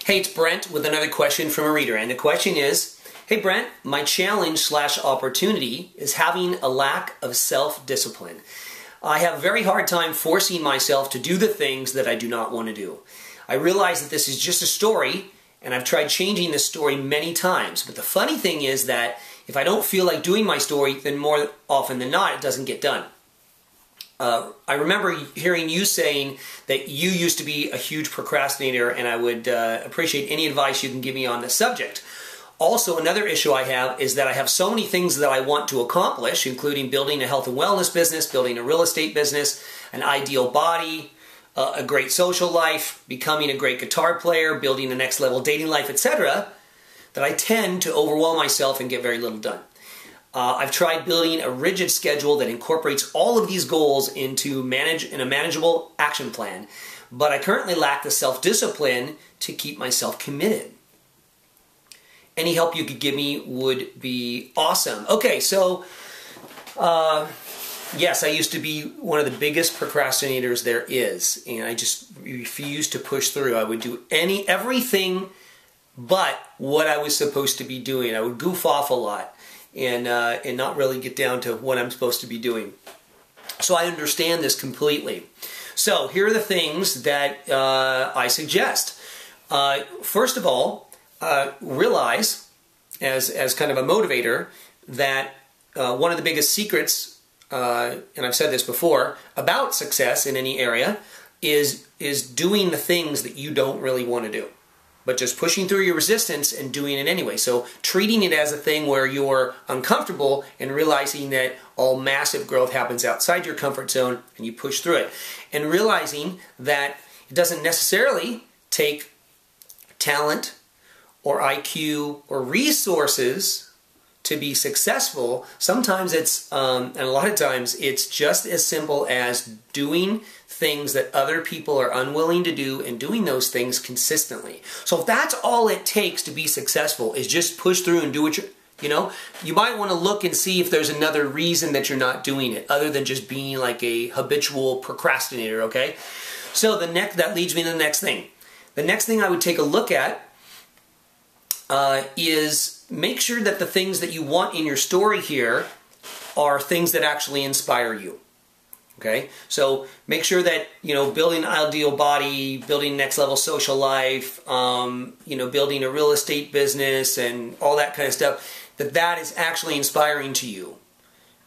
Hey, it's Brent with another question from a reader, and the question is, hey Brent, my challenge/opportunity is having a lack of self-discipline. I have a very hard time forcing myself to do the things that I do not want to do. I realize that this is just a story, and I've tried changing this story many times, but the funny thing is that if I don't feel like doing my story, then more often than not, it doesn't get done. I remember hearing you saying that you used to be a huge procrastinator, and I would appreciate any advice you can give me on this subject. Also, another issue I have is that I have so many things that I want to accomplish, including building a health and wellness business, building a real estate business, an ideal body, a great social life, becoming a great guitar player, building the next level dating life, etc., that I tend to overwhelm myself and get very little done. I've tried building a rigid schedule that incorporates all of these goals into a manageable action plan, but I currently lack the self-discipline to keep myself committed. Any help you could give me would be awesome. Okay, so yes, I used to be one of the biggest procrastinators there is, and I just refused to push through. I would do everything but what I was supposed to be doing. I would goof off a lot and not really get down to what I'm supposed to be doing. So I understand this completely. So here are the things that I suggest. First of all, realize, as kind of a motivator, that one of the biggest secrets, and I've said this before, about success in any area is doing the things that you don't really want to do, but just pushing through your resistance and doing it anyway. So treating it as a thing where you're uncomfortable and realizing that all massive growth happens outside your comfort zone and you push through it. And realizing that it doesn't necessarily take talent or IQ or resources to be successful. Sometimes it's, and a lot of times, it's just as simple as doing things that other people are unwilling to do and doing those things consistently. So if that's all it takes to be successful, is just push through and do what you might want to look and see if there's another reason that you're not doing it, other than just being like a habitual procrastinator, okay? So that leads me to the next thing. The next thing I would take a look at is make sure that the things that you want in your story here are things that actually inspire you. Okay, so make sure that, building an ideal body, building next level social life, building a real estate business and all that kind of stuff, that is actually inspiring to you.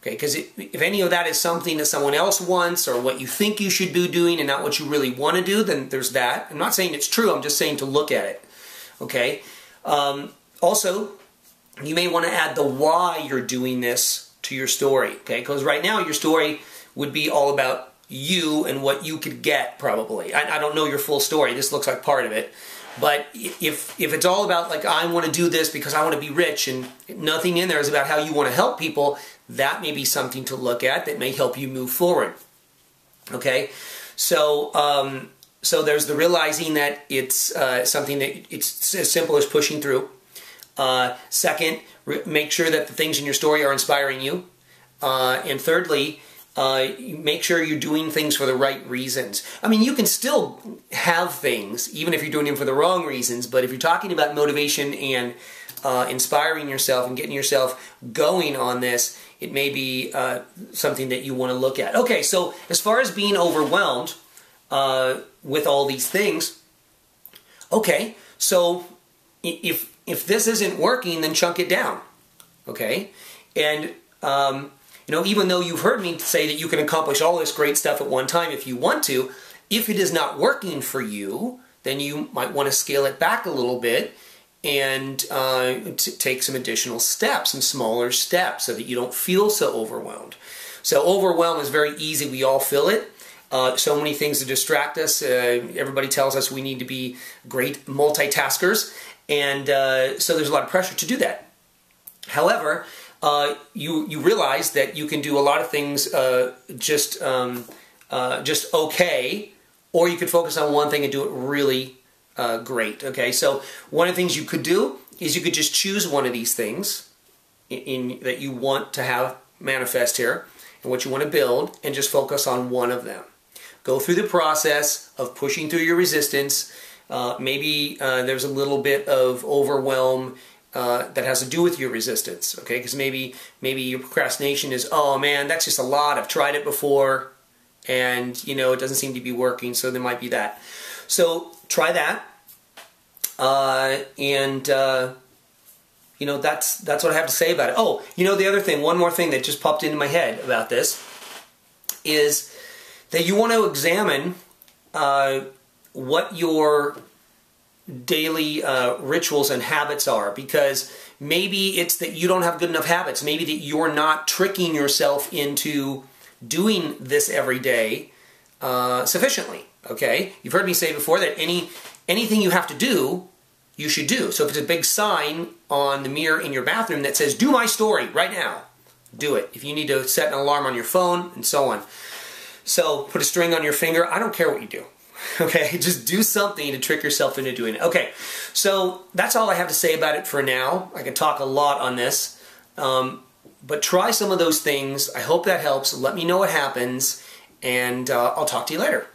Okay, because if any of that is something that someone else wants or what you think you should be doing and not what you really want to do, then there's that. I'm not saying it's true, I'm just saying to look at it. Okay, also, you may want to add the why you're doing this to your story. Okay, because right now your story would be all about you and what you could get, probably. I don't know your full story. This looks like part of it. But if it's all about, like, I want to do this because I want to be rich, and nothing in there is about how you want to help people, that may be something to look at that may help you move forward. Okay? So, so there's the realizing that it's something that it's as simple as pushing through. Second, make sure that the things in your story are inspiring you. And thirdly, make sure you're doing things for the right reasons. I mean, you can still have things, even if you're doing them for the wrong reasons, but if you're talking about motivation and inspiring yourself and getting yourself going on this, it may be something that you want to look at. Okay, so as far as being overwhelmed with all these things, okay, so if this isn't working, then chunk it down, okay? And even though you've heard me say that you can accomplish all this great stuff at one time if you want to, if it is not working for you, then you might want to scale it back a little bit and take some additional steps, some smaller steps, so that you don't feel so overwhelmed. So overwhelm is very easy. We all feel it. So many things to distract us. Everybody tells us we need to be great multitaskers, and so there's a lot of pressure to do that. However, you realize that you can do a lot of things just okay, or you could focus on one thing and do it really great. Okay, so one of the things you could do is you could just choose one of these things that you want to have manifest here and what you want to build, and just focus on one of them. Go through the process of pushing through your resistance, Maybe there's a little bit of overwhelm that has to do with your resistance, okay? Because maybe your procrastination is, oh man, that's just a lot. I've tried it before, and you know it doesn't seem to be working. So there might be that. So try that, you know, that's what I have to say about it. Oh, you know, the other thing, one more thing that just popped into my head about this is that you want to examine what your daily rituals and habits are, because maybe it's that you don't have good enough habits. Maybe that you're not tricking yourself into doing this every day sufficiently. Okay, you've heard me say before that anything you have to do, you should do. So if it's a big sign on the mirror in your bathroom that says "Do my story right now," do it. If you need to set an alarm on your phone and so on. So put a string on your finger. I don't care what you do. Okay, just do something to trick yourself into doing it. Okay, so that's all I have to say about it for now. I could talk a lot on this, but try some of those things. I hope that helps. Let me know what happens, and I'll talk to you later.